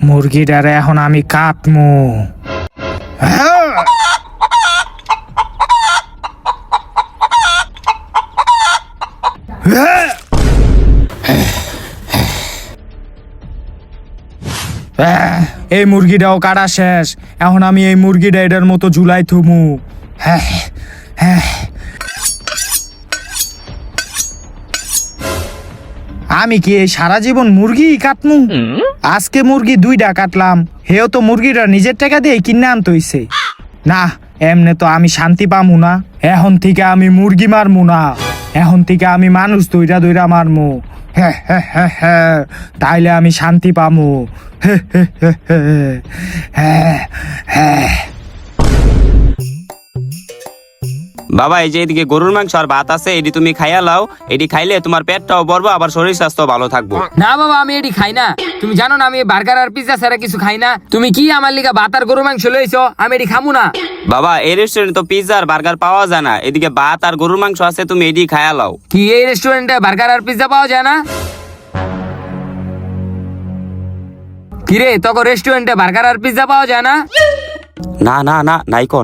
মুরগিটারে এখন আমি কাটমু। এই মুরগিটাও কাটা শেষ। এখন আমি এই মুরগিটা এটার মতো ঝুলাই থুমু। আমি কি এই সারা জীবন মুরগি কাটমু? আজকে মুরগি 2টা কাটলাম, হেও তো মুরগিটা নিজের টাকা দিয়ে কিনে আনতে হইছে। না, এমনে তো আমি শান্তি পামু না। এখন থেকে আমি মুরগি মারমু না, এখন থেকে আমি মানুষ দইরা মারমু। তাইলে আমি শান্তি পামু। বাবা, এই যে এদিকে গরুর মাংস আর ভাত আছে, এটি তুমি খাইয়া লাও। এটি খাইলে তোমার পেটটাও ভরবো, আবার শরীর স্বাস্থ্য ভালো থাকবো। না বাবা, আমি এটি খাই না। তুমি জানো না আমি বার্গার আর পিৎজা ছাড়া কিছু খাই না। তুমি কি আমার লিগা ভাত আর গরুর মাংস লইছো? আমি এটি খামু না। বাবা, এই রেস্টুরেন্টে তো পিৎজা আর বার্গার পাওয়া যায় না, এদিকে ভাত আর গরুর মাংস আছে, তুমি এটি খাইয়া লাও। কি এই রেস্টুরেন্টে বার্গার আর পিৎজা পাওয়া যায় না? কিরে, তোকে রেস্টুরেন্টে বার্গার আর পিৎজা পাওয়া যায় না? না না না, নাইকো।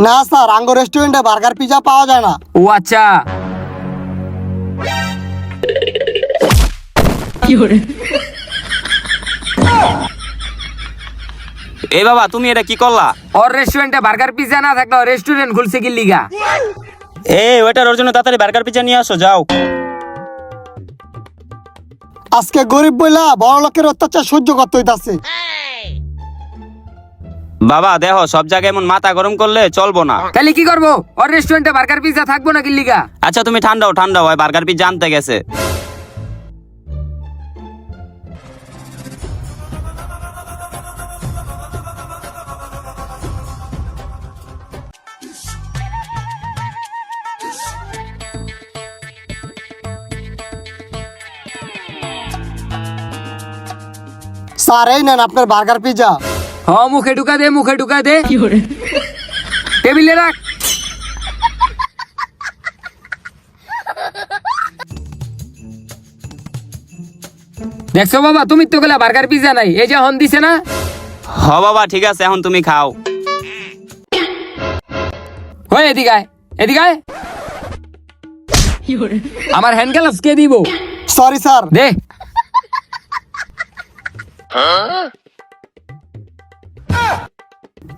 না স্যার, আঙ্গ রেস্টুরেন্টে বার্গার পিজা পাওয়া যায় না। ও আচ্ছা। এই বাবা, তুমি এটা কি করলা? ওর রেস্টুরেন্টে বার্গার পিৎজা না থাকলে রেস্টুরেন্ট খুলছে কি লিগা? ওইটার ওর জন্য তাড়াতাড়ি বার্গার পিৎজা নিয়ে আসো, যাও। আজকে গরিব বইলা বড় লোকের অত্যাচার সহ্য করতে হইতাছে। বাবা দেখো, সব জায়গায় এমন মাথা গরম করলে চলবো না। তাহলে কি করবো? ওর রেস্টুরেন্টে বার্গার পিৎজা থাকবো না কি লিগা? আচ্ছা তুমি ঠান্ডাও, ওই বার্গার পিৎজা আনতে গেছে। স্যার, এই নেন আপনার বার্গার পিজা। মুখে ঢুকা দে। টেবিলে রাখ। দেখছো বাবা, তুমি তো গেলা বার্গার পিৎজা নাই, এই যে হন দিছে না। হ বাবা, ঠিক আছে, এখন তুমি খাও। ওই এদিকে আয়। আমার হ্যান্ড গ্লাভস কে দিব? Sorry sir. দে।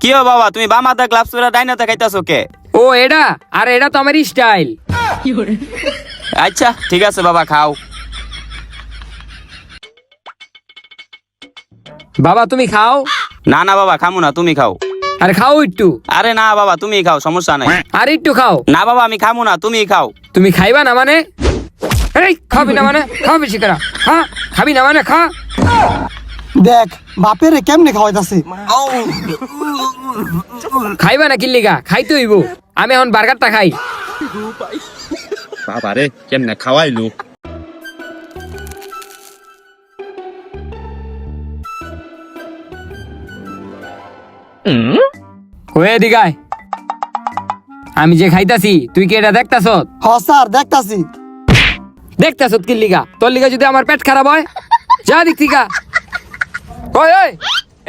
কি হো বাবা, তুমি বাম হাতে গ্লাভস পরে ডাইন হাতে খাইতাছো কে? ও এটা তো আমার স্টাইল। আচ্ছা ঠিক আছে বাবা, খাও। বাবা তুমি খাও। না না বাবা, খামু না, তুমি খাও। আরে খাও একটু। আরে না বাবা, তুমি খাও, সমস্যা নাই। আর একটু খাও। না বাবা, আমি খামু না, তুমি খাও। তুমি খাইবা না মানে? এই খাবি না মানে? খাও বেশি করে। হ্যাঁ, খাবি না মানে খা। দেখ বাপের কেমনে খাওয়াইতাছে। খাইবা না কি লিগা? খাইতে হইব। আমি এখন বার্গারটা খাই। বাবা রে, কেমনে খাওয়াইলো। হয়ে দিগায় আমি যে খাইতাছি, তুই কি এটা দেখতাছ? হ স্যার, দেখতাছি। দেখতাছ কি লিগা? তোর লিগা যদি আমার পেট খারাপ হয়, যা দেখতি গা। ওই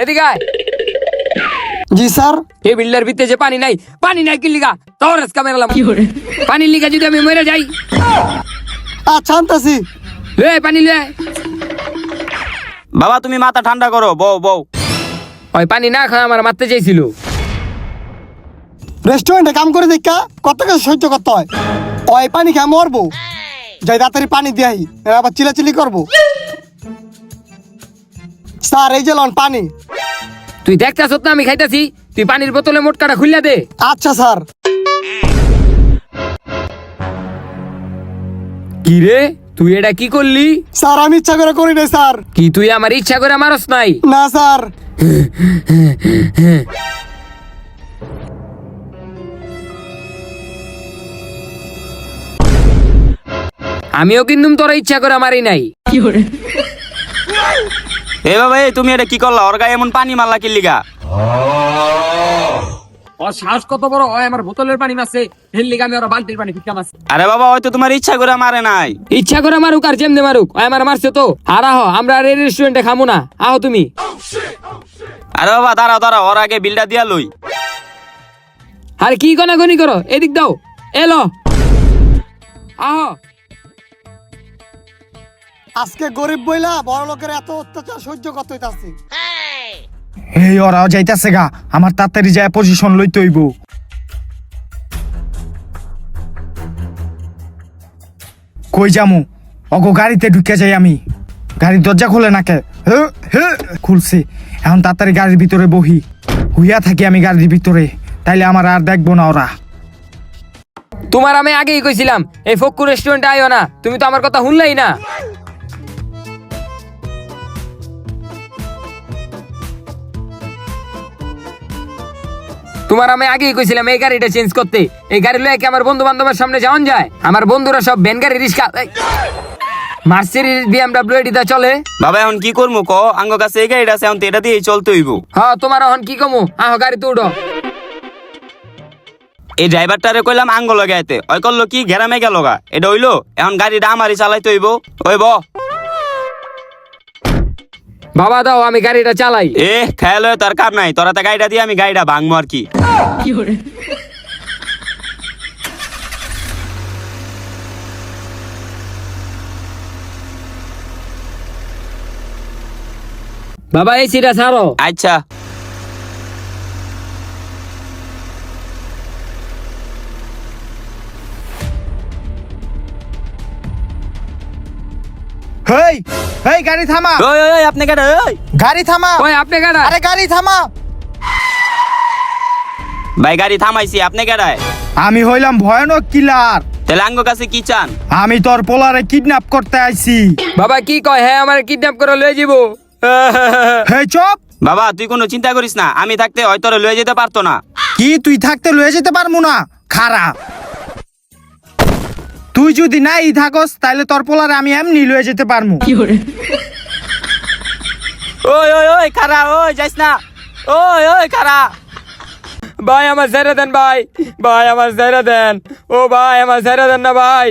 এদিকে আয়। জি স্যার। এই বিল্ডার ভিতরে যে পানি নাই কি লিগা? তোর আজকে মেরালাম। পানির লিগা যদি আমি মরে যাই। আচ্ছা আনতাছি। লে পানি লে। বাবা তুমি মাথা ঠান্ডা করো, বউ। ওই পানি না খায় আমার মারতে চাইছিল। রেস্টুরেন্টে কাম করে দেখা কত কিছু সহ্য করতে হয়। ওই পানি খেয়ে মরবো, যাই তাড়াতাড়ি পানি দিয়াই, আবার চিলাচিলি করবো। স্যার, এই যে লন পানি। তুই দেখতাছ না আমি খাইতাছি? তুই পানির বোতলে মোটকাটা খুললা দে। আচ্ছা স্যার। কি রে, তুই এটা কি করলি? স্যার, আমি ইচ্ছা করে করি নাই স্যার। কি তুই আমার ইচ্ছা করে মারস নাই? না স্যার। আমিও কিন্তু তোরা ইচ্ছা করে মারি নাই। এ বাবা, তুমি এটা কি করলা? ওর গায়ে এমন পানি মারলা কি লিগা? ও শ্বাস কত বড় হয় আমার বোতলের পানি মারছে এর লিগে আমি ওরা বালতির পানি ফিটকা মারছি আরে বাবা হয়তো তোমার ইচ্ছা করে মারে নাই। ইচ্ছা করে মারুক আর যেমনে মারুক ও আমার মারছে তো আর আহ আমরা আর এই রেস্টুরেন্টে খামু না আহ তুমি আরে বাবা দাঁড়াও দাঁড়াও, ওর আগে বিলটা দিয়া লই। আর কি গনাগনি করো এদিক দাও এলো আহ আজকে গরিব বইলা বড় লোকের এত অত্যাচার সহ্য করতে হইতাছে। এই ওরাও যাইতাছে গা, আমার তাড়াতাড়ি যায় পজিশন লইতে হইব। কই যামু? অগো গাড়িতে ঢুকে যাই আমি। গাড়ির দরজা খুলে নাকে খুলছে। এখন তাড়াতাড়ি গাড়ির ভিতরে বহি, হুইয়া থাকি আমি গাড়ির ভিতরে, তাইলে আমার আর দেখবো না ওরা। তোমার আমি আগেই কইছিলাম এই ফক্কু রেস্টুরেন্টে আইও না, তুমি তো আমার কথা শুনলাই না। তোমার আমি আগেই কইছিলাম এই গাড়িটা চেঞ্জ করতে। এই গাড়ি লয়ে কি আমার বন্ধু বান্ধবের সামনে যাওয়ান যায়? আমার বন্ধুরা সব ভ্যান গাড়ি রিক্সা মার্সিডিজ বিএমডব্লিউ এডিটা চলে। বাবা এখন কি করবো ক? আঙ্গ কাছে এই গাড়িটা আছে, এখন তো এটা দিয়েই চলতে হইব। হ্যাঁ তোমার এখন কি কমু, আহ গাড়িতে উঠো। এই ড্রাইভারটারে কইলাম আঙ্গ লাগাইতে, ওই করলো কি ঘেরামে গেল গা। এটা হইলো এখন গাড়িটা আমারই চালাইতে হইব। ওই ব বাবা দাও আমি গাড়িটা চালাই। এ খেয়াল হয়ে তার কাম নাই, তোরা তো গাড়িটা দিয়ে আমি গাড়িটা ভাঙবো আর কি। বাবা এই সিটা ছাড়ো। আচ্ছা হেই হেই, গাড়ি থামা, ওই ওই ওই, আপনি কেডা? ওই গাড়ি থামা। ওই আপনি গাড়া। আরে গাড়ি থামা। ভাই গাড়ি থামাইছি, আপনি কেডায়? আমি হইলাম ভয়ানক কিলার। তাহলে আঙ্গ কাছে কি চান? আমি তোর পোলারে কিডন্যাপ করতে আইছি। বাবা কি কয়? হ্যাঁ আমার কিডন্যাপ করে লয়ে যাবো। হেই চুপ। বাবা তুই কোনো চিন্তা করিস না, আমি থাকতে হয়তো ওরে লয়ে যেতে পারতো না। কি তুই থাকতে লয়ে যেতে পারবো না? খারাপ, তুই যদি নাই থাকস তাহলে তোর পোলারে আমি এমনি লয়ে যেতে পারবো। ওই ওই ওই খারা, ওই যাইস না। ওই ওই খারা। ভাই আমার ছেড়ে দেন ভাই, ভাই আমার ছেড়ে দেন। ও ভাই আমার ছেড়ে দেন না ভাই।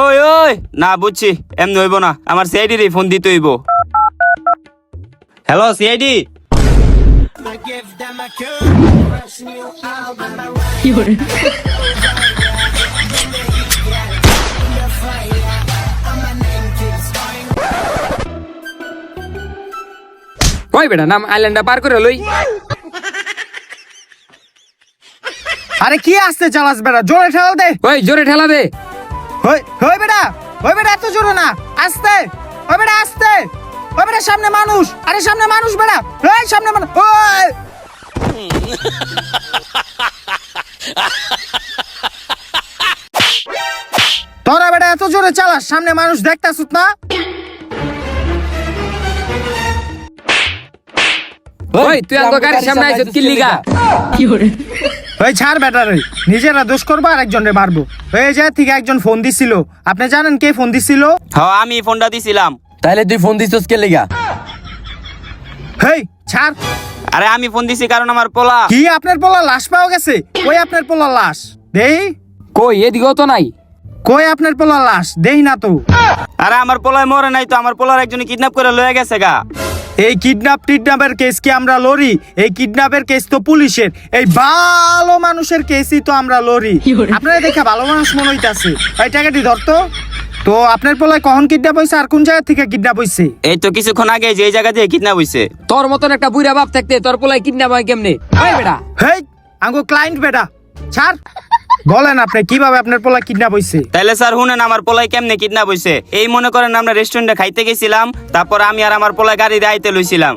ওই ওই না বুঝছি, এমনি হইব না, আমার সিআইডি রে ফোন দিতে হইব। Hello CID. ওই বেটা নাম আইল্যান্ডটা পার করে লই। আরে কি আসতে চালাস বেটা, জোরে ঠেলা দে। ওই জোরে ঠেলা দে। ওই ওই বেটা, ওই বেটা এত জোরে না, আস্তে। ওই বেটা আস্তে। ওই বেটা সামনে মানুষ, আরে সামনে মানুষ বেটা, এই সামনে মানুষ। ওই তোরা বেটা এত জোরে চালাস, সামনে মানুষ দেখতাছুস না? ওই তুই আমার গাড়ির সামনে আইছত কি লিগা? ওই ছাড় বেটা রে, নিজেরা দোষ করবো আর একজনরে মারবো। ওই যে ঠিক একজন ফোন দিছিল, আপনি জানেন কে ফোন দিছিল? হ্যাঁ আমি ফোনটা দিছিলাম। তাহলে তুই ফোন দিছিস কে লেগা? হেই ছাড়। আরে আমি ফোন দিছি কারণ আমার পোলা। কি আপনার পোলা লাশ পাওয়া গেছে? কই আপনার পোলা লাশ দেই? কই এদিকেও তো নাই। কই আপনার পোলা লাশ দেই না তো। আরে আমার পোলায় মরে নাই তো, আমার পোলার একজন কিডন্যাপ করে লয়ে গেছে গা। এই টিডন্যাপের কেস কি আমরা লরি? এই কিডন্যাপের কেস তো পুলিশের, এই ভালো মানুষের কেসই তো আমরা লরি। আপনারা দেখে ভালো মানুষ মনে হইতাছে, এই টাকাটি ধরতো। তো আপনার পোলায় কখন কিডন্যাপ হইছে আর কোন জায়গা থেকে কিডন্যাপ হইছে? এই তো কিছুক্ষণ আগে যে জায়গা দিয়ে কিডন্যাপ হইছে। তোর মতন একটা বুইরা বাপ থাকতে তোর পোলাই কিডন্যাপ হয় কেমনে? ওই বেটা হেই আঙ্গো ক্লায়েন্ট বেটা, ছাড়। বলেন আপনি কিভাবে আপনার পোলা কিডন্যাপ হইছে? তাইলে স্যার শুনেন আমার পোলায় কেমনে কিডন্যাপ হইছে। এই মনে করেন আমরা রেস্টুরেন্টে খাইতে গেছিলাম, তারপর আমি আর আমার পোলায় গাড়ি দিয়ে আইতে লইছিলাম।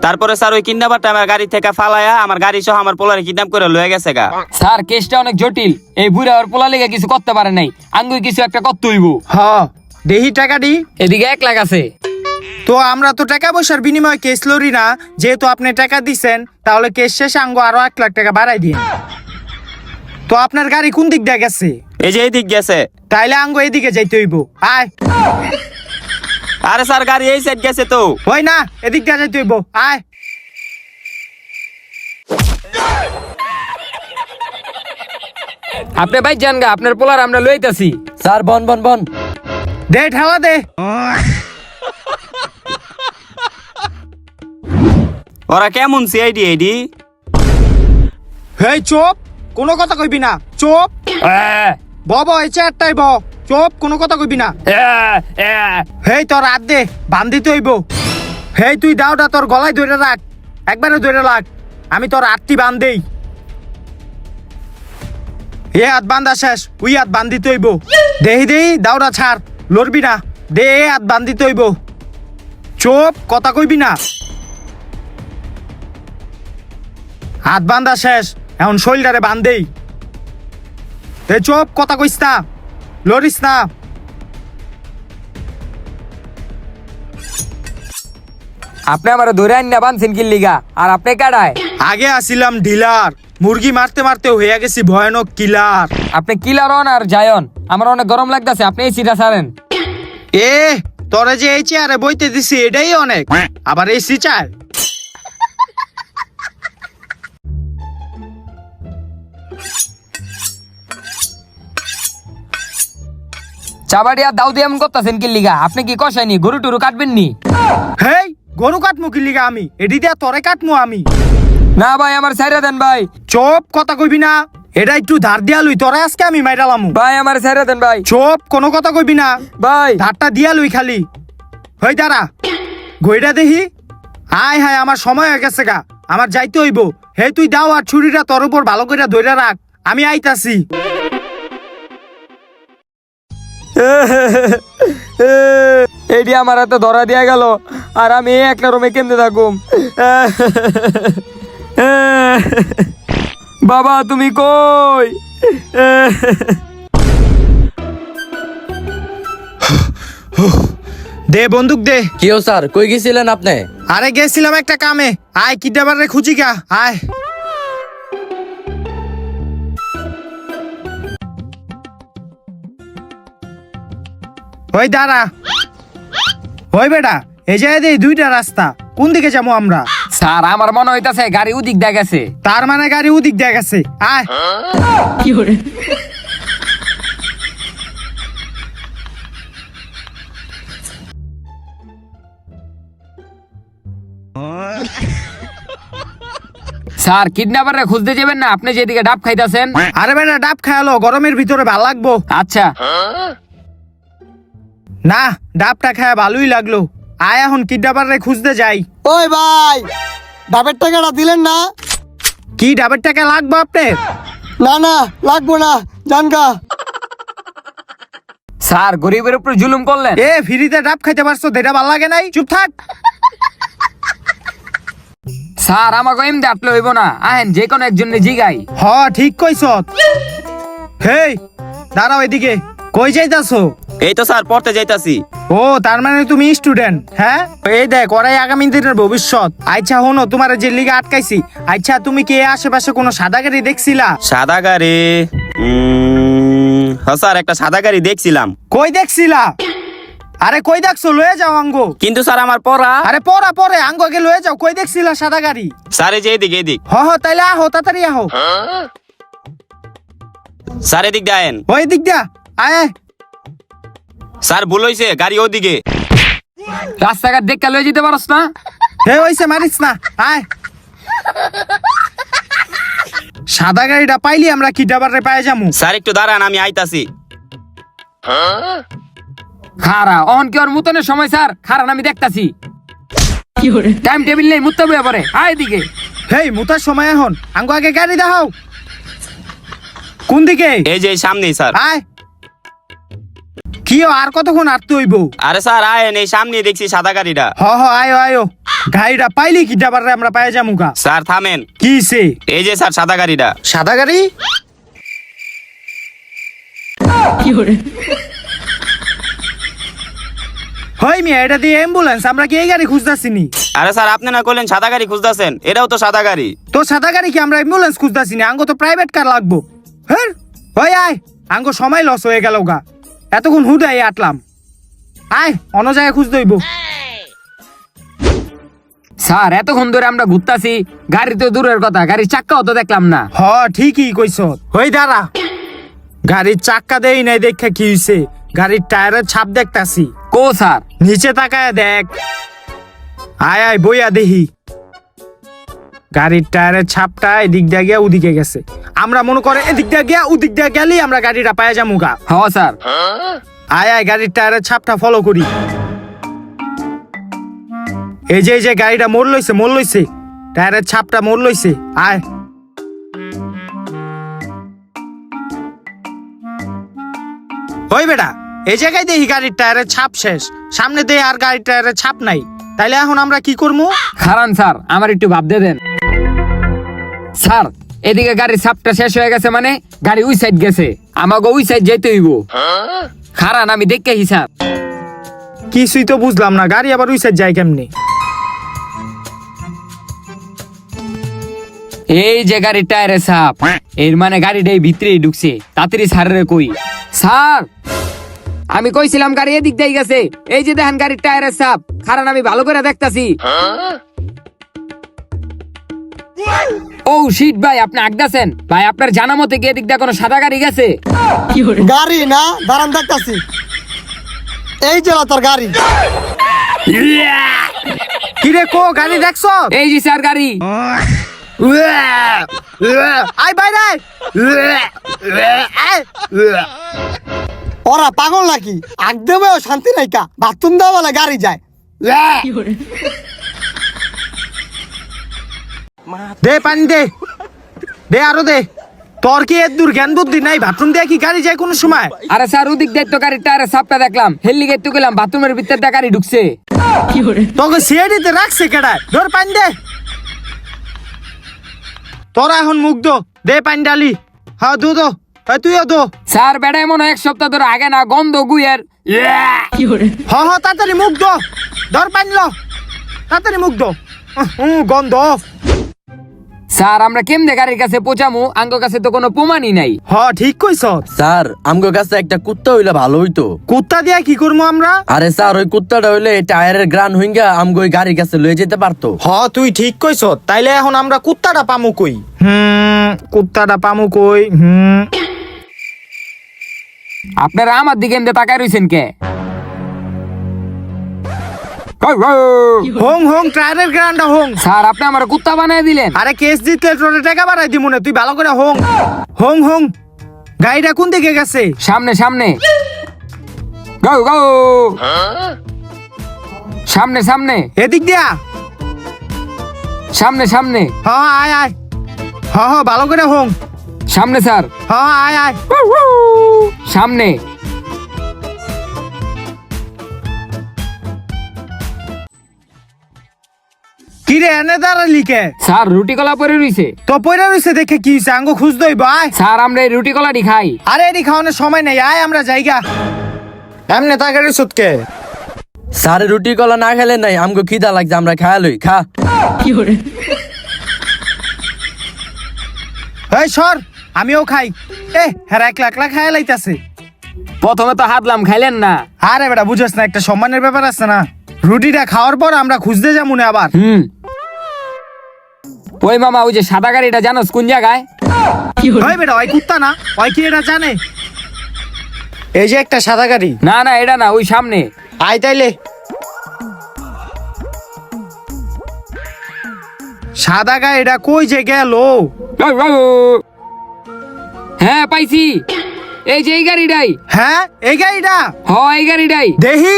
তারপরে স্যার ওই কিডন্যাপারটা আমার গাড়ি থেকে ফালায়া আমার গাড়ি সহ আমার পোলারে কিডন্যাপ করে লয়ে গেছে গা। স্যার কেসটা অনেক জটিল, এই বুইরা আর পোলা লেগে কিছু করতে পারে নাই, আঙ্গুই কিছু একটা করতে হইব। হ দেহি টাকাটি। এদিকে 1 লাখ আছে। তো আমরা তো টাকা পয়সার বিনিময়ে কেস লড়ি না, যেহেতু আপনি টাকা দিছেন তাহলে কেস শেষে আঙ্গো আরো 1 লাখ টাকা বাড়াই দিন। তো আপনার গাড়ি কোন দিক দিয়ে গেছে? এই যে এইদিক গেছে। তাইলে আঙ্গো এদিকে যাইতে হইব। আয়। আরে স্যার গাড়ি এই সাইড গেছে তো। হয় না, এদিক দিয়ে যাইতে হইব। আয়। আপনি ভাই যান গা, আপনার পোলার আমরা লইতাছি। স্যার বন বন বন। দে ঠেলা দে। ওরা কেমন সিআইডি এইডি? হেই চুপ, কোনো কথা কইবি না। চুপ। এই চেয়ারটাই চুপ, কোনো কথা কইবি না। হেই তোর হাত দে, বান্ধিতে হইব। হেই তুই দাওটা তোর গলায় ধরে রাখ, একবারে ধরে রাখ। আমি তোর হাতটি বান্ধেই। এ হাত বান্ধা শেষ, ওই হাত বান্ধিতে হইব। দেহি দাওটা ছাড়, লড়বি না। দে এ হাত বান্ধিতে হইব। চুপ, কথা কইবি না। হাত বান্ধা শেষ, এখন শরীরটারে বান্ধেই। এ চুপ, কথা কইস না, লড়িস না। আপনি আমার ধরে আন না বানছেন কি লিগা? আর আপনি কাড়ায়? আগে আসিলাম ডিলার, মুরগি মারতে মারতে হয়ে গেছি ভয়ানক কিলার। আপনি কিলার হন আর যায়ন, আমার অনেক গরম লাগতেছে, আপনি এই সিটা ছাড়েন। এ তোরে যে এই চেয়ারে বইতে দিছি এটাই অনেক, আবার এই সিচায়। চাবাড়ি আর দাউ দিয়ে এমন করতেছেন কি লিগা? আপনি কি কষায়নি গরু টুরু কাটবেন নি? হেই গরু কাটমু কি লিগা আমি? এডি দিয়া তোরে কাটমু আমি। না ভাই, আমার ছাইরা দেন ভাই। চুপ, কথা কইবি না। এটা একটু ধার দিয়া লুই, তোরে আজকে আমি মাইরালামু। ভাই আমার ছাইরা দেন ভাই। চুপ, কোনো কথা কইবি না। ভাই ধারটা দিয়া লুই খালি। হই দাঁড়া, গইটা দেখি। হায় হায়, আমার সময় হয়ে গেছে গা, আমার যাইতে হইব। হে তুই দাও আর ছুরিটা তোর উপর ভালো করে ধরে রাখ, আমি আইতাছি। এইটি আমার হাতে ধরা দিয়া গেল, আর আমি একটা রুমে কেমনে থাকুম? বাবা তুমি কই? দে বন্দুক দে। কিও স্যার, কই গেছিলেন আপনি? আরে গেছিলাম একটা কামে। আয় কিডন্যাপারে খুঁজি গা, আয়। ওই দাঁড়া। ওই বেটা, এই জায়গায় দিয়ে 2টা রাস্তা, কোন দিকে যাবো আমরা? স্যার আমার মনে হইতাছে গাড়ি ওদিক দিয়ে গেছে। তার মানে গাড়ি ওদিক দিয়ে গেছে। আয়। স্যার কিডন্যাপারে খুঁজতে যাবেন না, আপনি যেদিকে ডাব খাইতাছেন। আরে বেটা ডাব খায়ালো, গরমের ভিতরে ভাল লাগবো। আচ্ছা না, ডাবটা খায় ভালোই লাগলো। আয় এখন কিডন্যাপারে খুঁজতে যাই। ওই ভাই, ডাবের টাকাটা দিলেন না? কি ডাবের টাকা লাগবে আপনার? না না, লাগবো না, জানগা। স্যার গরিবের উপর জুলুম করলেন। এ ফ্রিতে ডাব খাইতে পারছো, এটা ভাল লাগে নাই? চুপ থাক। স্যার আমাকে এমনি আটলে হইব না, আহেন যে কোনো একজন জিগাই। হ ঠিক কইছ। হেই দাঁড়াও, এদিকে কই যাইতাছো? এই তো স্যার পড়তে যাইতাছি। ও তার মানে তুমি স্টুডেন্ট? হ্যাঁ, এই দেখ ওরাই আগামী দিনের ভবিষ্যৎ। আচ্ছা হনো, তোমার যে লিগে আটকাইছি। আচ্ছা তুমি কি আশেপাশে কোনো সাদা গাড়ি দেখছিলা? সাদা গাড়ি? হ্যাঁ স্যার, একটা সাদা গাড়ি দেখছিলাম। কই দেখছিলা? আরে কই দেখছো, লয়ে যাও আঙ্গো। কিন্তু স্যার আমার পড়া। আরে পরে পরে আঙ্গো কে লয়ে যাও। কই দেখছিলা সাদা গাড়ি? স্যার এই যে এদিক এদিক। হ তাইলে আহো, তাড়াতাড়ি আহো। স্যার এদিক দিয়ে আয়েন। ওই দিক দিয়া আয় আয়। স্যার ভুল হইছে, গাড়ি ওদিকে। রাস্তাঘাট দেখে লয়ে যেতে পারস না? হে হইছে, মারিস না, আয়। সাদা গাড়িটা পাইলি আমরা কিডন্যাপারে পায়ে যামু। স্যার একটু দাঁড়ান, আমি আইতাছি। খারা অহন কি ওর মুতনের সময়? স্যার খারান, আমি দেখতাছি। টাইম টেবিল নেই, মুততে বইয়া পরে। আয় দিকে। হেই মুতার সময় এখন, আঙ্গো আগে গাড়ি দেখাও। কোন দিকে? এই যে সামনেই স্যার। আয়। কি আর কতক্ষণ আটতে হইব? আরে স্যার আয়েন, এই সামনে দেখছি সাদা গাড়িটা। হ আয়ো আয়ো। গাড়িটা পাইলি কিডন্যাপারে আমরা পায়ে যামু গা। স্যার থামেন। কি সে? এই যে স্যার সাদা গাড়িটা। সাদা গাড়ি? হ হই মিয়া এটা দিয়ে অ্যাম্বুলেন্স, আমরা কি এই গাড়ি খুঁজতাছি নি? আরে স্যার আপনি না কইলেন সাদা গাড়ি খুঁজতেছেন, এটাও তো সাদা গাড়ি। তো সাদা গাড়ি কি আমরা অ্যাম্বুলেন্স খুঁজতাছি না? আঙ্গো তো প্রাইভেট কার লাগবো। হ্যাঁ হই আয়, আঙ্গো সময় লস হয়ে গেল গা, এতক্ষণ হুদাই আটলাম। আয় অন্য জায়গায় খুঁজ দইব। স্যার এতক্ষণ ধরে আমরা ঘুরতাছি, গাড়ি তো দূরের কথা, গাড়ির চাক্কাও তো দেখলাম না। হ ঠিকই কইছ। হই দাঁড়া, গাড়ির চাক্কা দেই নাই দেখে কি হইছে, গাড়ির টায়ারের ছাপ দেখতাছি। কো স্যার? নিচে তাকায় দেখ। আয় আয় বইয়া দেখি। গাড়ির টায়ারের ছাপটা এদিক দিয়ে গিয়া ওদিকে গেছে। আমরা মনে করে এদিক দিয়ে গিয়া ওদিক দিয়ে গেলেই আমরা গাড়িটা পায়ে যাবো গা। হ স্যার। আয় আয় গাড়ির টায়ারের ছাপটা ফলো করি। এই যে গাড়িটা মোড় লইছে, টায়ারের ছাপটা মোড় লইছে। আয় ওই বেটা, এই জায়গায় দেখি গাড়ির টায়ারের ছাপ শেষ, সামনে দিয়ে আর গাড়ির টায়ারের ছাপ নাই। তাইলে এখন আমরা কি করবো? খারান স্যার, আমার একটু ভাবতে দেন। স্যার এদিকে গাড়ির ছাপটা শেষ হয়ে গেছে, মানে গাড়ি ওই সাইড গেছে, আমাকে ওই সাইড যেতে হইব। খারান আমি দেখে স্যার। কিছুই তো বুঝলাম না, গাড়ি আবার ওই সাইড যায় কেমনি? এই যে গাড়ির টায়ারের ছাপ, এর মানে গাড়িটাই ভিতরেই ঢুকছে। তাড়াতাড়ি স্যারের কই। স্যার আমি কইছিলাম গাড়ি এদিক দিয়ে গেছে, এই যে দেখেন গাড়ির টায়ারের ছাপ। কারণ আমি ভালো করে দেখতাছি। ও শিট ভাই, আপনি আগদাছেন ভাই, আপনার জানা মতে কি এদিক দিয়ে কোনো সাদা গাড়ি গেছে? গাড়ি না, দাঁড়ান দেখতাছি। এই যে তোর গাড়ি। কিরে কো গাড়ি দেখছ? এই যে স্যার গাড়ি। আয় বাইরে। ওরা পাগল নাকি? আগ দেবেও শান্তি নাই কা, বাথরুম দেওয়া বলে গাড়ি যায়। দে পানি দে, দে আরো দে। তোর কি এত দূর জ্ঞান বুদ্ধি নাই? বাথরুম দিয়ে কি গাড়ি যায় কোনো সময়? আরে স্যার ওদিক দিয়ে তো গাড়ির টায়ারের ছাপটা দেখলাম, হেললি গেট তো গেলাম, বাথরুমের ভিতর দিয়ে গাড়ি ঢুকছে। তোকে সিআইডিতে রাখছে কেডা? ধর পানি দে। তোরা এখন মুখ দো, দে পানি ডালি। হ্যাঁ দু দো, তুইও দো। স্যার বেড়ায় মনে হয় এক সপ্তাহ ধরে আগে না গন্ধ গুয়ের। হ তাড়াতাড়ি মুখ দো, ধর পানি লো, তাড়াতাড়ি মুখ দো। গন্ধ। স্যার আমরা কেমনে গাড়ির কাছে পৌঁছামু? আঙ্গ কাছে তো কোনো প্রমাণই নাই। ঠিক কইছ। স্যার আমগো কাছে একটা কুত্তা হইলে ভালো হইতো। কুত্তা দিয়া কি করবো আমরা? আরে স্যার ওই কুত্তাটা হইলে টায়ারের গ্রান হইঙ্গা আমগো ওই গাড়ির কাছে লয়ে যেতে পারতো। তুই ঠিক কইছ। তাইলে এখন আমরা কুত্তাটা পামু কই? কুত্তাটা পামু কই? আপনারা আমার দিকে এমনি তাকায় রইছেন কে? হোং টায়ারের গ্রান্ডা হোং। স্যার আপনি আমার কুত্তা বানায় দিলেন। আরে কেস জিতলে তোরে টাকা বাড়াই দিমু না, তুই ভালো করে হোং। গাড়িটা কোন দিকে গেছে? সামনে সামনে। গো গো। সামনে সামনে। এদিক দিয়া। সামনে সামনে। আয় আয়। ভালো করে হোং। সামনে স্যার। আয় আয়। সামনে। কিরে এনে দাঁড়ালি কে? স্যার রুটি কলা পরে রইছে। তো পয়রা রইছে দেখে কি হইছে? আঙ্গো খুঁজ দইব। আয়। স্যার আমরা এই রুটি কলাটি খাই। আরে এডি খাওয়ানোর সময় নাই, আয় আমরা যাইগা। এমনে তাকারে সুতকে। স্যার রুটি কলা না খেলে নাই, আমগো খিদা লাগছে, আমরা খায়া লই। খা। এই সর, আমিও খাই। হেরা একলা খায়া লাইতাছে। প্রথমে তো হাতলাম, খাইলেন না। আরে বেটা বুঝছ না, একটা সম্মানের ব্যাপার আছে না। রুটিটা খাওয়ার পর আমরা খুঁজতে যাবো না আবার। ওই মামা ওই যে সাদা গাড়িটা জানোস কোন জায়গায়? ওই বেটা ওই কুত্তা না, ওই কি এটা জানে? এই যে একটা সাদা গাড়ি। না না এটা না, ওই সামনে। আয় তাইলে। সাদা গাড়িটা কই যে গেল? হ্যাঁ পাইছি, এই যে এই গাড়িটাই। হ্যাঁ এই গাড়িটা। এই গাড়িটাই দেখি।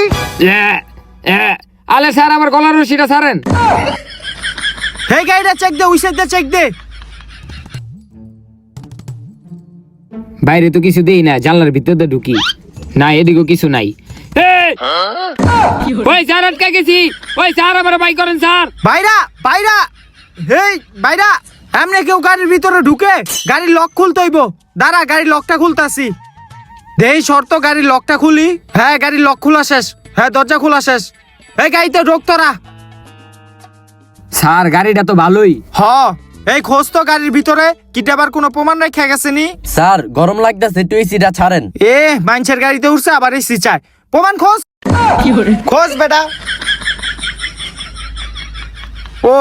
আলে স্যার আমার গলার রশিটা ছাড়েন। এই গাড়িটা চেক দে, ওই সাইডটা চেক দে। বাইরে তো কিছু দেই না, জানলার ভিতরে ঢুকি না, এদিকেও কিছু নাই। ওই স্যার আটকে গেছি। ওই স্যার আমার বাই করেন স্যার। বাইরা। বাইরা। এমনি কেউ গাড়ির ভিতরে ঢুকে? গাড়ির লক খুলতে হইব। দাঁড়া, গাড়ির লকটা খুলতাছি। দেই শর্ত, গাড়ির লকটা খুলি। হ্যাঁ গাড়ির লক খোলা শেষ। হ্যাঁ দরজা খোলা শেষ। এই গাড়িতে ঢোক তোরা। স্যার গাড়িটা তো ভালোই। হ, এই খোঁজ তো গাড়ির ভিতরে কিডন্যাপার কোনো প্রমাণ রেখে গেছে নি? স্যার গরম লাগতেছে, একটু এসিটা ছাড়েন। এ মানুষের গাড়িতে উঠছে আবার এসি চায়। প্রমাণ খোঁজ, খোঁজ বেটা। ও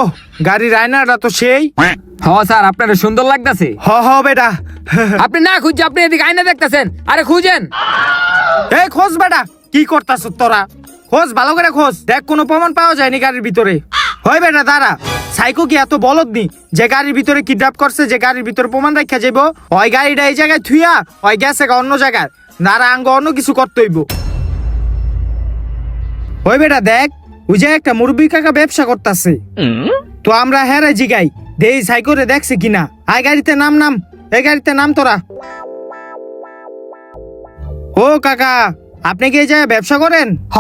গাড়ির আয়নাটা তো সেই। হ স্যার আপনার সুন্দর লাগতেছে। হ হ বেটা। আপনি না খুঁজছে, আপনি এদিকে আয়না দেখতেছেন। আরে খুঁজেন। এই খোঁজ বেটা, কি করতাছ তোরা? খোঁজ, ভালো করে খোঁজ, দেখ কোনো প্রমাণ পাওয়া যায়নি গাড়ির ভিতরে। হয় বেটা দাঁড়া, সাইকো কি এত বলদ নি যে গাড়ির ভিতরে কিডন্যাপ করছে, যে গাড়ির ভিতরে প্রমাণ রাখা যাইব? ওই গাড়িটা এই জায়গায় থুইয়া ওই গেছে অন্য জায়গায়। দাঁড়া, আঙ্গ অন্য কিছু করতে হইব। ওই বেটা দেখ, ওই যে একটা মুরব্বী কাকা ব্যবসা করতেছে। তো আমরা হেরে জিগাই দেই সাইকোরে দেখছে কিনা। আই গাড়িতে নাম, এই গাড়িতে নাম তোরা। ও কাকা, আপনি কি এই জায়গায় ব্যবসা করেন? হ,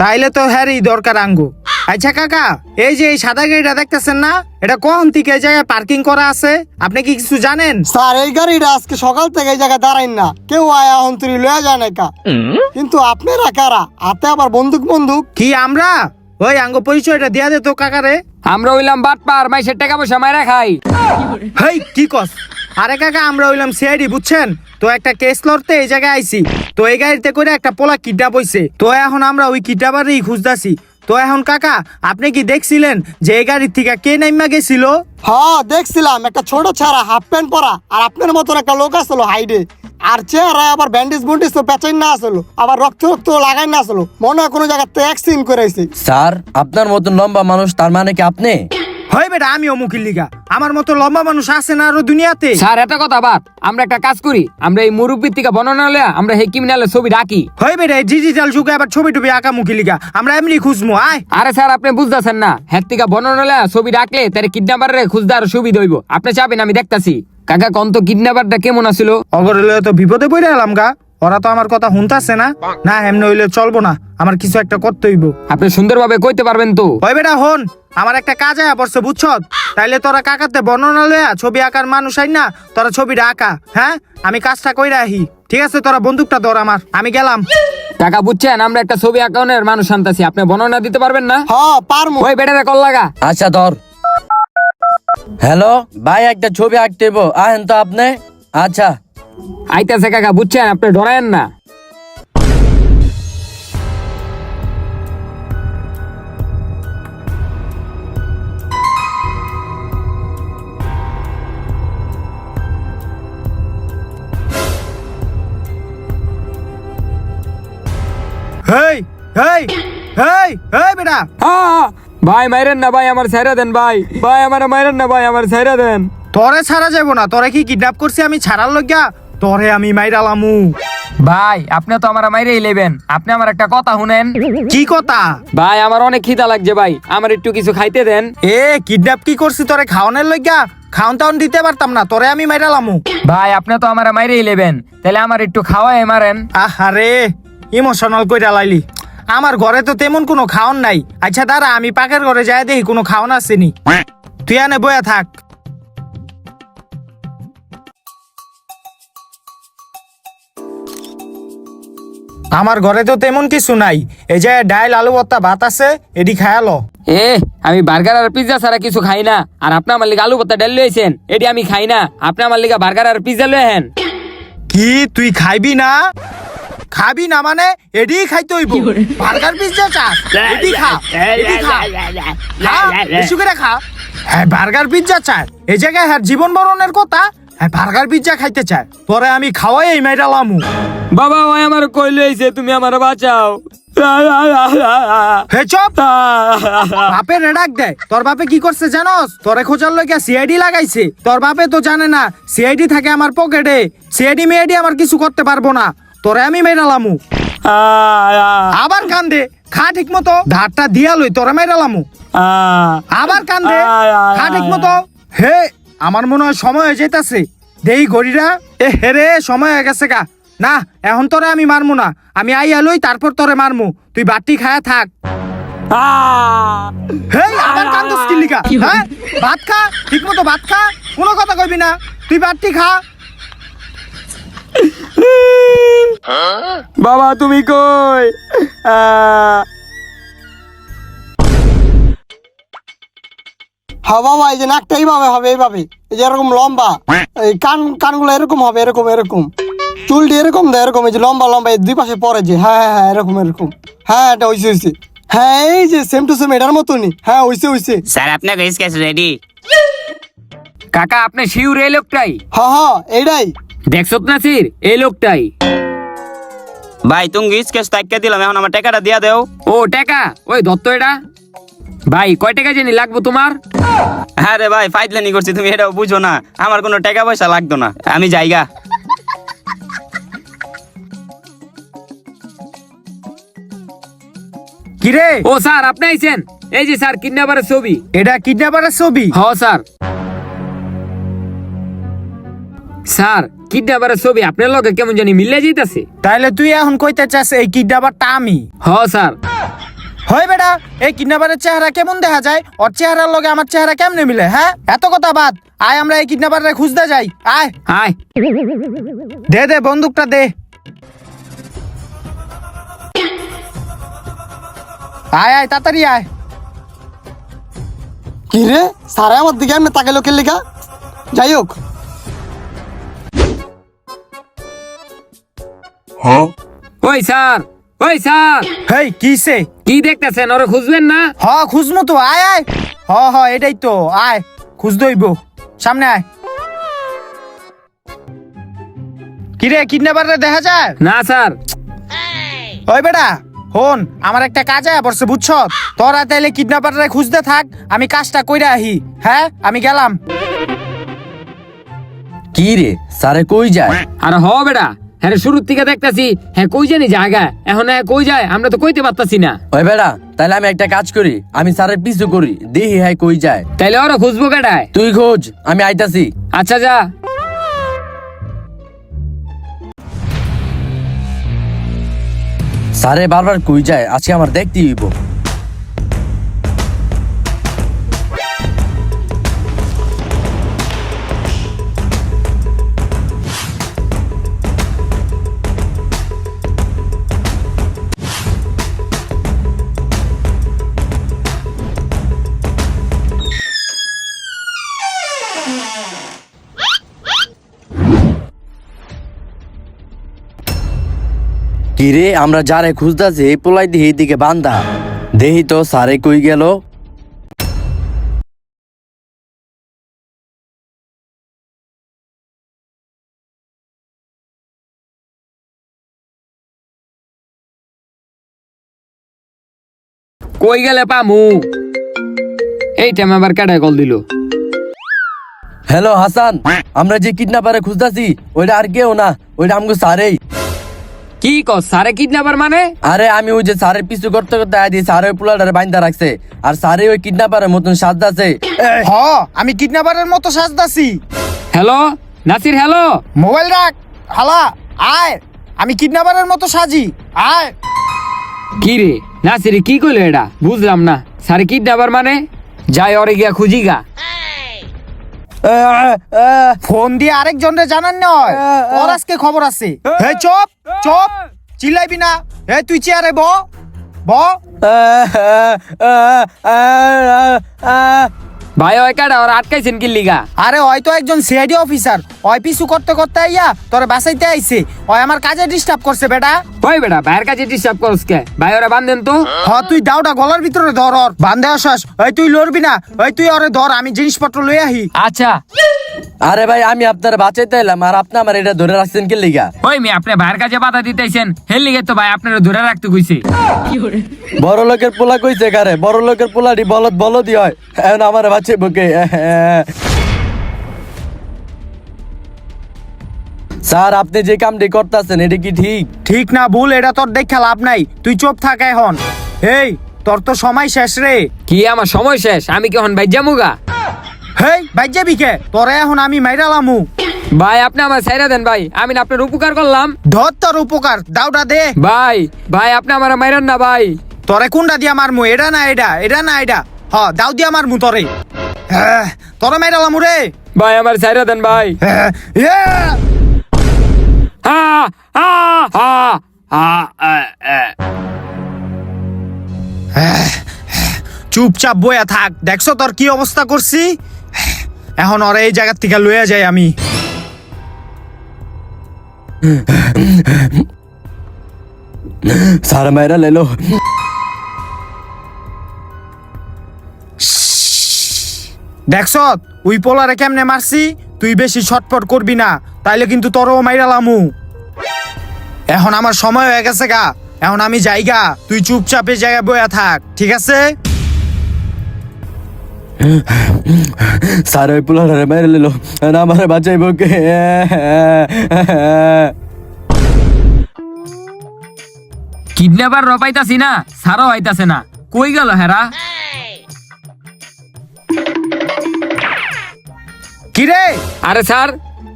তাইলে তো হ্যারই দরকার আঙ্গো। আচ্ছা কাকা, এই যে এই সাদা গাড়িটা দেখতেছেন না, এটা কখন থেকে এই জায়গায় পার্কিং করা আছে? আপনি কি কিছু জানেন? স্যার এই গাড়িটা আজকে সকাল থেকে এই জায়গায় দাঁড়াইন না, কেউ আয়া অন্তরি লয়া যায় না কা। কিন্তু আপনারা কারা? হাতে আবার বন্দুক বন্দুক। কি আমরা? ওই আঙ্গ পরিচয়টা দিয়া দে তো কাকারে। আমরা হইলাম বাটপার, মাইসের টাকা পয়সা মাইরা খাই। হেই কি কস? আরে কাকা, আমরা হইলাম সিআইডি, বুঝছেন তো? একটা কেস লড়তে এই জায়গায় আইছি। তো এই গাড়িতে করে একটা পোলা কিডন্যাপ হইছে। তো এখন আমরা ওই কিডন্যাপারই খুঁজতাছি। তো এখন কাকা, আপনি কি দেখছিলেন যে এই গাড়ির থেকে কে নাইমা গেছিল? হ দেখছিলাম, একটা ছোট ছাড়া হাফ প্যান্ট পরা আর আপনার মতন একটা লোক আসলো হাইডে। আর চেহারায় আবার ব্যান্ডেজ বন্ডেজ তো পেঁচাই না আসলো, আবার রক্ত রক্ত লাগাই না আসলো, মনে হয় কোনো জায়গাতে অ্যাক্সিডেন্ট করেছে। স্যার আপনার মতন লম্বা মানুষ, তার মানে কি আপনি? হয় বেটা, আমিও মুখির লিগা। আমার মতো লম্বা মানুষ আছে না আরো দুনিয়াতে? স্যার এটা কথা বাদ, আমরা একটা কাজ করি, আমরা এই মুরব্বীর থেকে বর্ণনা লইয়া আমরা এই ক্রিমিনালের ছবি রাখি। হয় বেটা, এই ডিজিটাল যুগে আবার ছবি টবি আঁকা মুখি লিগা, আমরা এমনি খুঁজবো। আয় আরে স্যার আপনি বুঝতেছেন না, হ্যাঁ থেকে বর্ণনা লইয়া ছবি রাখলে তার কিডন্যাপারের খুঁজতে আরো সুবিধা হইব। আপনি চাবেন আমি দেখতাছি। কাকা কোন তো কিডন্যাপারটা কেমন আছিল? অগরলে তো বিপদে পড়ে এলাম গা। ওরা তো আমার কথা শুনতাছে না। না এমনি হইলে চলবো না, আমার কিছু একটা করতে হইব। আপনি সুন্দরভাবে কইতে পারবেন তো? ওই বেটা হন, আমার একটা কাজ আয়া পড়ছে বুঝছ। তাইলে তোরা কাকাতে বর্ণনা লইয়া ছবি আঁকার মানুষ আই না, তোরা ছবিটা আঁকা। হ্যাঁ আমি কাজটা কইরা আহি। ঠিক আছে, তোরা বন্দুকটা ধর আমার, আমি গেলাম। টাকা বুঝছেন, আমরা একটা ছবি আঁকানোর মানুষ আনতাছি, আপনি বর্ণনা দিতে পারবেন না? হ পারমু। ওই বেটারে কল লাগা। আচ্ছা ধর। হ্যালো ভাই, একটা ছবি আঁকতে হইব, আহেন তো আপনি। আচ্ছা আইতাছে কাকা, বুঝছেন আপনি ডরায়েন না। হেই হেই হেই হেই বেটা, ভাই মাইরেন না ভাই, আমার ছাইরা দেন ভাই, ভাই আমার মাইরেন না ভাই, আমার ছাইরা দেন। তোরে ছাড়া যাবো না। তোরে কি কিডন্যাপ করছি আমি ছাড়ার লজ্ঞা? তোরে আমি মাইরালামু। ভাই আপনি তো আমার মাইরেই লেবেন, আপনি আমার একটা কথা শুনেন। কি কথা? ভাই আমার অনেক খিদা লাগছে ভাই, আমার একটু কিছু খাইতে দেন। এ কিডন্যাপ কি করছি তোরে খাওয়ানোর লজ্ঞা? খাওন টাউন দিতে পারতাম না, তোরে আমি মাইরালামু। ভাই আপনি তো আমার মাইরেই লেবেন, তাহলে আমার একটু খাওয়াই মারেন। আহারে ইমোশনাল কইরা লাইলি। আমার ঘরে তো তেমন কোনো খাওন নাই। আচ্ছা দাঁড়া, আমি পাকের ঘরে যাই দেখি কোনো খাওন আসেনি। তুই আনে বয়া থাক। আমার ঘরে তো তেমন কিছু নাই। এই যে ডাইল আলু ভর্তা ভাত আছে, এডি খায়ালো। এ আমি বার্গার আর পিৎজা ছাড়া কিছু খাই না। আর আপনি আমার লিগে আলু ভর্তা ডাল লইছেন, এটি আমি খাই না। আপনি আমার লিগে বার্গার আর পিৎজা লইছেন। কি তুই খাইবি না? খাবি না মানে এডি খাইতে হইব। বার্গার পিজ্জা চাস, এডি খা, এডি খা, খা, বেশি করে খা। হ্যাঁ বার্গার পিজ্জা চায়, এই জায়গায় হ্যাঁ জীবন মরণের কথা। হ্যাঁ বার্গার পিজ্জা খাইতে চায়, তোরে আমি খাওয়াই এই মাইরালামু। বাবা ওই আমার কই লইছে, তুমি আমার বাঁচাও। হে চুপ। বাপে রেডাক দেয়। তোর বাপে কি করছে জানোস? তোরে খোঁজার লইগা সিআইডি লাগাইছে। তোর বাপে তো জানে না সিআইডি থাকে আমার পকেটে। সিআইডি মেআইডি আমার কিছু করতে পারবো না, তোরে আমি মেরালামু। আবার কান্দে, খা ঠিক মতো, ধারটা দিয়া লই, তোরে মেরালামু। আবার কান্দে, খা ঠিক মতো। হে আমার মনে হয় সময় হয়ে যাইতাছে। দেই ঘড়িটা। এ হেরে সময় হয়ে গেছে গা। না এখন তোরে আমি মারমু না, আমি আইয়া লই তারপর তোরে মারমু। তুই বাটি খায়া থাক। হেই আবার কান্দস কি লিগা? হ্যাঁ ভাত খা ঠিক মতো, ভাত খা, কোনো কথা কইবি না। তুই বাটি খা। বাবা তুমি কই? হ্যাঁ বাবা, এই যে নাকটা এইভাবে হবে, এইভাবে, এই যে এরকম লম্বা, এই কানগুলো এরকম হবে, এরকম এরকম, চুলটি এরকম দেয়, এরকম, এই যে লম্বা লম্বা, এই দুই পাশে পরে যে, হ্যাঁ হ্যাঁ হ্যাঁ, এরকম এরকম, হ্যাঁ এটা হইছে হইছে, হ্যাঁ এই যে সেম টু সেম এটার মতনই, হ্যাঁ হইছে হইছে, স্যার আপনাকে স্কেচ রেডি। কাকা আপনি শিউর এই লোকটাই হ্যাঁ হ্যাঁ এইটাই। দেখছত নাসির, এই লোকটাই। ভাই তুমি স্কেচ তাইকা দিলাম, এখন আমার টাকাটা দিয়া দেও। ও টাকা, ওই দত্ত এটা। ভাই কয় টাকা জানি লাগবো তোমার? হ্যাঁ রে ভাই, ফাইজলানি করছি, তুমি এটাও বুঝো না, আমার কোনো টাকা পয়সা লাগতো না, আমি যাইগা। কিরে, ও স্যার আপনি আইছেন? এই যে স্যার কিডন্যাপারের ছবি। এটা কিডন্যাপারের ছবি? হ স্যার। স্যার কিডন্যাপারের ছবি আপনার লগে কেমন জানি মিলে যাইতাছে। তাইলে তুই এখন কইতে চাস এই কিডন্যাপারটা আমি? হ স্যার। হয় বেটা, এই কিডন্যাপারের চেহারা কেমন দেখা যায়? ওর চেহারার লগে আমার চেহারা কেমনে মিলে? হ্যাঁ, এত কথা বাদ, আয় আমরা এই কিডন্যাপারে খুঁজতে যাই। আয় আয়। দে দে বন্দুকটা দে। আয় আয় তাড়াতাড়ি আয়। কি রে, সারা আমার দিকে এমনি তাকাইলো কে লেখা? যাই হোক, ওই স্যার, ওই স্যার, হেই কিসে? কি দেখতেছেন? ওরে খুঁজবেন না? হ খুঁজমু তো, আয় আয়। হ হ এটাই তো, আয় খুঁজ দইব, সামনে আয়। কিরে কিডন্যাপারে দেখা যায়? না স্যার। ওই বেটা হন, আমার একটা কাজ আয়া পড়ছে বুঝছ, তোরা তাইলে কিডন্যাপারে খুঁজতে থাক, আমি কাজটা কইরা আহি। হ্যাঁ আমি গেলাম। কি রে, স্যারে কই যায়? আরে হ বেটা, হ্যাঁ শুরুর থেকে দেখতাছি, হ্যাঁ কই জানি জায়গা, এখন হ্যাঁ কই যায় আমরা তো কইতে পারতাছি না। ওই বেড়া, তাহলে আমি একটা কাজ করি, আমি স্যারের পিছু করি, দেখি হ্যাঁ কই যায়। তাইলে ওরা খুঁজবো কেটায়? তুই খোঁজ, আমি আইতাছি। আচ্ছা যা। স্যারে বারবার কই যায়, আজকে আমার দেখতে হইব। কিরে, আমরা যারে খুঁজতাছি এই পোলাই দিয়ে এইদিকে বান্ধা, দেহি তো স্যারে কই গেল। কই গেলে পামু? এই টাইম আবার কেটায় কল দিল? হ্যালো হাসান, আমরা যে কিডন্যাপারে খুঁজতাছি ওইটা আর কেউ না, ওইটা আমগো স্যারেই। কি কস, সারে কিডন্যাপার মানে? আরে আমি ওই যে স্যারের পিছু করতে করতে আই দিই, স্যারের পোলাটারে বাইন্দা রাখছে, আর স্যারে ওই কিডন্যাপারের মতন সাজদাছে। হ আমি কিডন্যাপারের মতো সাজদাছি। Hello Nasir, hello. মোবাইল রাখ, হালা আয়, আমি কিডন্যাপারের মতো সাজি, আয়। কি রে নাসির কি কইলো এটা? বুঝলাম না। সারে কিডন্যাপার মানে? যাই ওরে গিয়া খুঁজি গা। ফোন দিয়ে আরেকজন রে জানান নয়, ওর আজকে খবর আছে। হে চুপ চুপ, চিল্লাইবি না। হে তুই চেয়ারে ব ব। ভাই ওই কাটা ওরা আটকাইছেন কি লিগা? আরে হয়তো একজন সিআইডি অফিসার, ওই পিছু করতে করতে আইয়া তোরে বাঁচাইতে আইছে, ওই আমার কাজে ডিস্টার্ব করছে বেটা। ওই বেটা ভাইয়ের কাছে ডিস্টার্ব করস কে? ভাই ওরা বান্ধেন তো। হ তুই দাওটা গলার ভিতরে ধর, ওর বান্ধে আসস। ওই তুই লড়বি না, ওই তুই ওরে ধর, আমি জিনিসপত্র লই আহি। আচ্ছা। আরে ভাই, আমি আপনার বাঁচাইতে এলাম, আর আপনি আমার এটা ধরে রাখছেন কি লিগা? ওই মেয়ে আপনি ভাইয়ের কাছে বাধা দিতেছেন, হের লিগে তো ভাই আপনারা ধরে রাখতে কইছে। বড় লোকের পোলা কইছে কারে? বড় লোকের পোলাটি বলদ বলদই হয়, এখন আমার বাঁচে বুকে। স্যার আপনি যে কামটি করতেছেন এটা কি ঠিক? ঠিক না ভুল এটা তোর দেখা লাভ নাই, তুই চুপ থাক এখন। এই তোর তো সময় শেষ রে। কি আমার সময় শেষ? আমি কি এখন ভাই যামুগা? হেই বাইজাবি কে? তোরে এখন আমি মাইরালামু। ভাই আপনি আমার ছাইরা দেন ভাই, আমি না আপনার উপকার করলাম। ধর তোর উপকার, দাওটা দে। ভাই ভাই আপনি আমার মাইরান না ভাই। তোরে কোনটা দিয়া মারমু? এটা না এটা, এটা না এটা, হ দাও দিয়া মারমু তোরে। হ্যাঁ, তোরে মাইরালামু রে। ভাই আমার ছাইরা দেন ভাই। হ্যাঁ, ইয়া! হা হা হা হা চুপচাপ বইয়া থাক, দেখছো তোর কি অবস্থা করছি। এখন ওরা এই জায়গার থেকে লইয়া যাই আমি। স্যার মাইরা লেলো। দেখছ ওই পোলারে কেমনে মারছি, তুই বেশি ছটফট করবি না, তাইলে কিন্তু তোরও মাইরালামু। এখন আমার সময় হয়ে গেছে গা, এখন আমি যাইগা, তুই চুপচাপ এই জায়গায় বইয়া থাক, ঠিক আছে? স্যার ওই পোলারে মাইরা লেলো, আমার বাঁচাইব কে? কিডন্যাপার পাইতাছি না, সারও আইতাছে না, কই গেল হেরা? কিরে? আরে স্যার,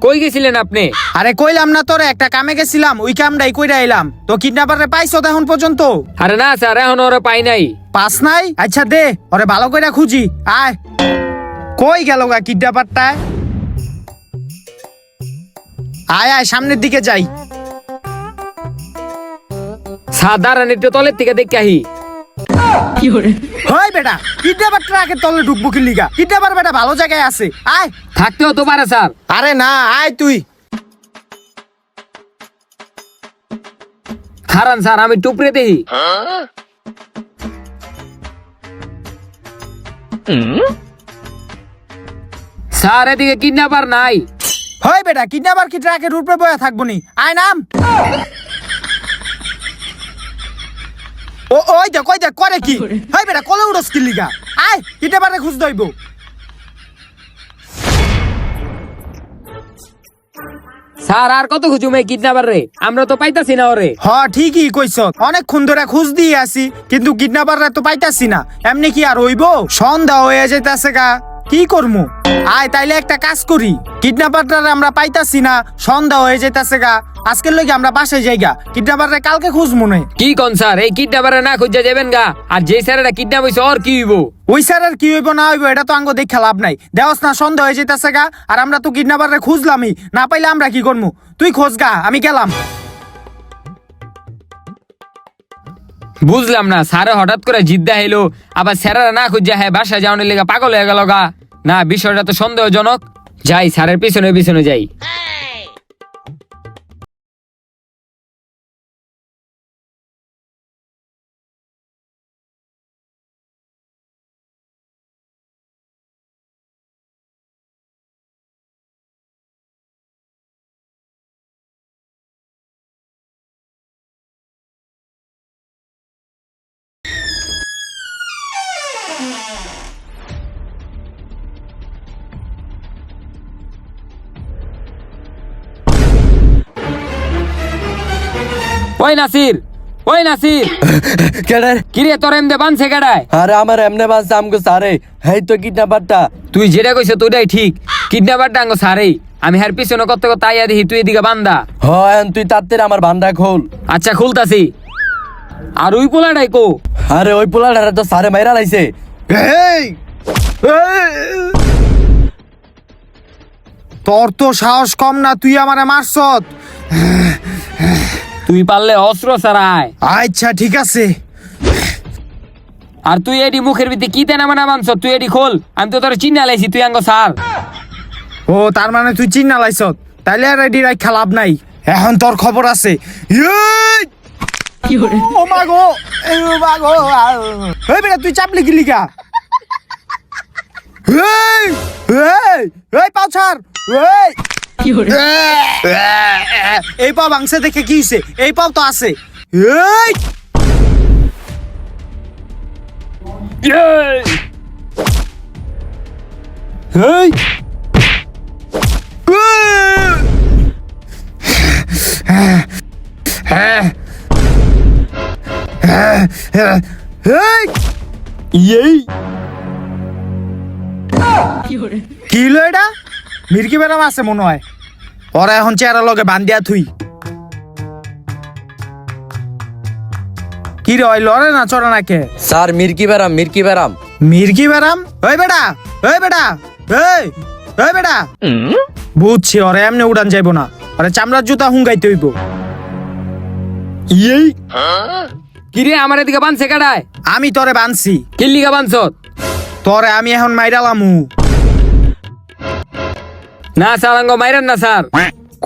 কই গেছিলেন আপনি? আরে কইলাম না তোরে, একটা কামে গেছিলাম, ওই কামটাই কইরা এলাম। তো কিডন্যাপারে পাইছো তো এখন পর্যন্ত? আরে না স্যার, এখন ওরা পাই নাই। পাস নাই? আচ্ছা দে, ওরে ভালো কইরা খুঁজি। আয়, কই গেল গা কিডন্যাপারটা? আয় আয়, সামনের দিকে যাই। সাধারণ একটু তলের থেকে দেখে আহি। হয় বেটা, কিডন্যাপার ট্রাকের তলে ঢুকবো কি লিগা? কিডন্যাপার বেটা ভালো জায়গায় আছে, আয়। থাকতেও তো পারে স্যার। আরে না, আয় তুই। খারান স্যার, আমি টুপরে দেখি। স্যার এদিকে কিডন্যাপার নাই। হয় বেটা, কিডন্যাপার কি ট্রাকের উপরে বয়া থাকবো নি? আয় নাম। ও ওই দেখ, ওই দেখ করে কি? হয় বেটা, কলে উড়স কি লিগা? আয়, কিডন্যাপারে খুঁজ দইব। স্যার আর কত খুঁজুম এই কিডন্যাপার রে, আমরা তো পাইতাছি না ওরে। হ ঠিকই কইছ, অনেকক্ষণ ধরে খুঁজ দিয়ে আসি, কিন্তু কিডন্যাপাররা তো পাইতাছি না। এমনি কি আর হইব? সন্ধ্যা হয়ে যাইতাছে গা, কি করমু? আয় তাইলে একটা কাজ করি, কিডন্যাপাররা আমরা পাইতাছি না, সন্ধ্যা হয়ে যাইতাছে গা, আজকের লইগে আমরা বাসায় যাইগা, কিডন্যাপাররা কালকে খুঁজ মনে। কি কোন স্যার, এই কিডন্যাপারে না খুঁজা যাবেন গা? আর যে স্যারেরা কিডন্যাপ হইছে ওর কি হইব? ওই স্যারের কি হইব না হইব এটা তো আঙ্গ দেখা লাভ নাই। দেওয়াস না সন্ধ্যা হয়ে যাইতাছে গা, আর আমরা তো কিডন্যাপাররা খুঁজলামই না, পাইলে আমরা কি করমু? তুই খোঁজ গা, আমি গেলাম। বুঝলাম না, স্যারে হঠাৎ করে জিদ্দা হইলো, আবার স্যারেরা না খুঁজা হ্যাঁ বাসা যাওয়ানোর লেগে পাগল হয়ে গেল গা। না, বিষয়টা তো সন্দেহজনক। যাই, স্যারের পিছনে পিছনে যাই। ওই নাসির, ওই নাসির, কেডে? কিরে তোর এমদে বানছে কেডায়? আরে আমার এমনে বাঁচছে আমগো স্যারে, হেই তো কিডন্যাপারটা। তুই যেটা কইছ তোটাই ঠিক, কিডন্যাপারটা আঙ্গ সারেই। আমি হার পিছনে কত কত আইয়া দেখি তুই এদিকে বান্দা। হ্যাঁ তুই তাড়াতাড়ি আমার বান্ধা খোল। আচ্ছা খুলতাছি। আর ওই পোলাটাই কো? আরে ওই পোলাটারে তো স্যারে মাইরা লাইছে। এই, তোর তো সাহস কম না, তুই আমারে মারছত। তুই পারলে অস্ত্র ছাড়ায়। আচ্ছা ঠিক আছে। আর তুই এডি মুখের ভিতরে কি তেনা মানা মানছ? তুই এডি খোল, আমি তো তোর চিন্না লাইছি, তুই আঙ্গ সার। ও তার মানে তুই চিন্না লাইছত, তাইলে আর এডি রাখা লাভ নাই। এখন তোর খবর আছে। ও মা গো, এই মা গো, এই বেটা তুই চাপলি কি লিগা? এই এই এই পাও ছাড়, এই এই পাও ভাঙছে দেখে কি হইছে? এই পাও তো আছে। এই এই কি হলো এটা? মির্কি বেড়াম আছে মনে হয়। ওরা এখন চেহারা লগে বান্ধিয়া থুই। কি রে, ওই লড়ে না চড়ে না কে? স্যার মির্কি বেরাম, মির্কি বেরাম। মির্কি বেড়াম? ওই বেটা, ওই বেটা, এই ওই বেটা, বুঝছি ওরে এমনি উড়ান যাইব না, ওরে চামড়ার জুতা হুঙ্গাইতে হইব। কিরে আমার এদিকে বানছে কাটায়? আমি তোরে বানছি, কিল্লিগা বানছত? তোরে আমি এখন মাইরালামু। না স্যার আঙ্গ মাইরেন না স্যার।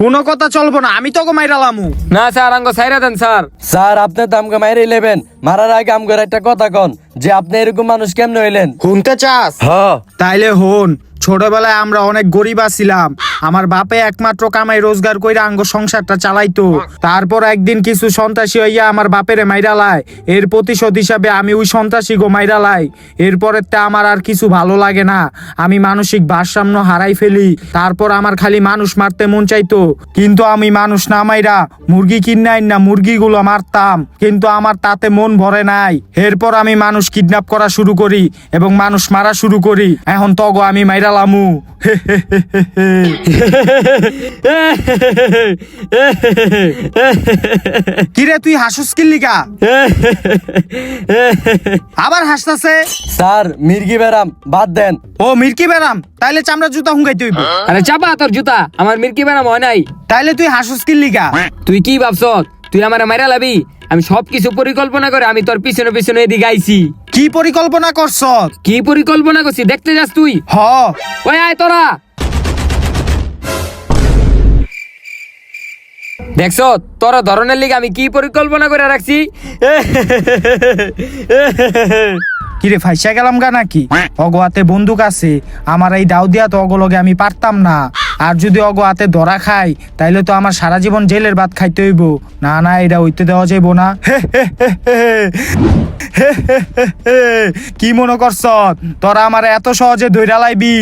কোনো কথা চলবো না, আমি তোকে মাইরালামু। না স্যার আঙ্গ সাইরা দেন স্যার। স্যার আপনি তো আমাকে মাইরে লেবেন, মারার আগে আমগর একটা কথা কন যে আপনি এরকম মানুষ কেমনে হইলেন? শুনতে চাস? হ্যাঁ। তাইলে হন, ছোটবেলায় আমরা অনেক গরিব ছিলাম। আমার বাপে একমাত্র কামাই রোজগার কইরা আঙ্গ সংসারটা চালাইতো। তারপর একদিন কিছু সন্ত্রাসী হইয়া আমার বাপেরে মাইরালায়। এর প্রতিশোধ হিসাবে আমি ওই সন্ত্রাসী গো মাইরালাই। এরপরের তে আমার আর কিছু ভালো লাগে না, আমি মানসিক ভারসাম্য হারাই ফেলি। তারপর আমার খালি মানুষ মারতে মন চাইতো, কিন্তু আমি মানুষ না মাইরা মুরগি কিনাই না মুরগিগুলো মারতাম, কিন্তু আমার তাতে মন ভরে নাই। এরপর আমি মানুষ কিডন্যাপ করা শুরু করি এবং মানুষ মারা শুরু করি। এখন তগো আমি মাইরালামু। কিরে তুই হাসুস কিল্লিকা? আবার হাসতাছে। স্যার মির্গি বেরাম বাদ দেন। ও মির্কি বেরাম, তাইলে চামড়া জুতা হুঙ্গাইতে হইব। আরে চাপা তোর জুতা, আমার মির্কি বেরাম হয় নাই। তাইলে তুই হাসুস কিল্লিকা? তুই কি ভাবছত তুই আমার মাইরা লাবি? আমি সবকিছু পরিকল্পনা করে আমি তোর পিছনে পিছনে এদিকে আইছি। কি পরিকল্পনা করছ? কি পরিকল্পনা করছি দেখতে যাস তুই? হ, ওই আয় তোরা। দেখছ তোরা ধরনের লিগে আমি কি পরিকল্পনা করে রাখছি? কিরে ফাইসা গেলাম গা নাকি? অগোয়াতে বন্দুক আছে, আমার এই দাও দিয়া তো অগলগে আমি পারতাম না। আর যদি অগোয়াতে ধরা খাই তাইলে তো আমার সারা জীবন জেলের ভাত খাইতে হইব। না না, এটা হইতে দেওয়া যাইব না। কি মনে করছ তোরা আমার এত সহজে ধইরা লাইবি?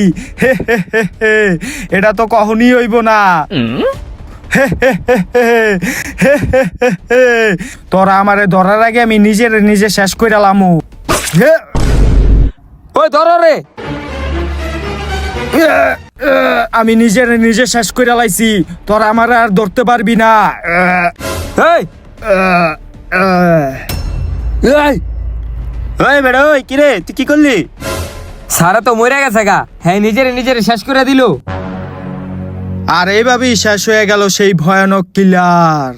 এটা তো কখনই হইব না। তোরা আমারে ধরার আগে আমি নিজে শেষ কইরালাম। ওই ধর রে। আমি নিজে শেষ করে লাইছি, তোরা আমার আর ধরতে পারবি না। এই এই ওই বেড়া, ওই কিরে তুই কি করলি? সারা তো মরে গেছে গা। হ্যাঁ নিজের শেষ করে দিল। আর এইভাবেই শেষ হয়ে গেল সেই ভয়ানক কিলার।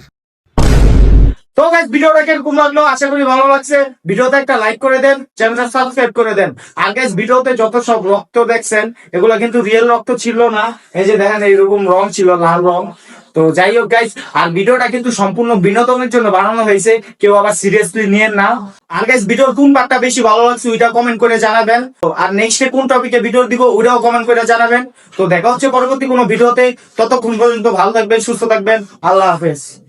তো গাইস, ভিডিওটা কিরকম লাগলো? আশা করি ভালো লাগছে। ভিডিওতে একটা লাইক করে দেন, চ্যানেলটা সাবস্ক্রাইব করে দেন। আর গাইস, ভিডিওতে যত সব রক্ত দেখছেন এগুলো কিন্তু রিয়েল রক্ত ছিল না। এই যে দেখেন এইরকম রং ছিল, লাল রং। তো যাই হোক গাইস, আর ভিডিওটা কিন্তু সম্পূর্ণ বিনোদনের জন্য বানানো হয়েছে, কেউ আবার সিরিয়াসলি নিয়েন না। আর গাইস, ভিডিওর কোন পার্টটা বেশি ভালো লাগছে ওইটা কমেন্ট করে জানাবেন। আর নেক্সটে কোন টপিকে ভিডিও দিব ওটাও কমেন্ট করে জানাবেন। তো দেখা হচ্ছে পরবর্তী কোনো ভিডিওতে। ততক্ষণ পর্যন্ত ভালো থাকবেন, সুস্থ থাকবেন। আল্লাহ হাফেজ।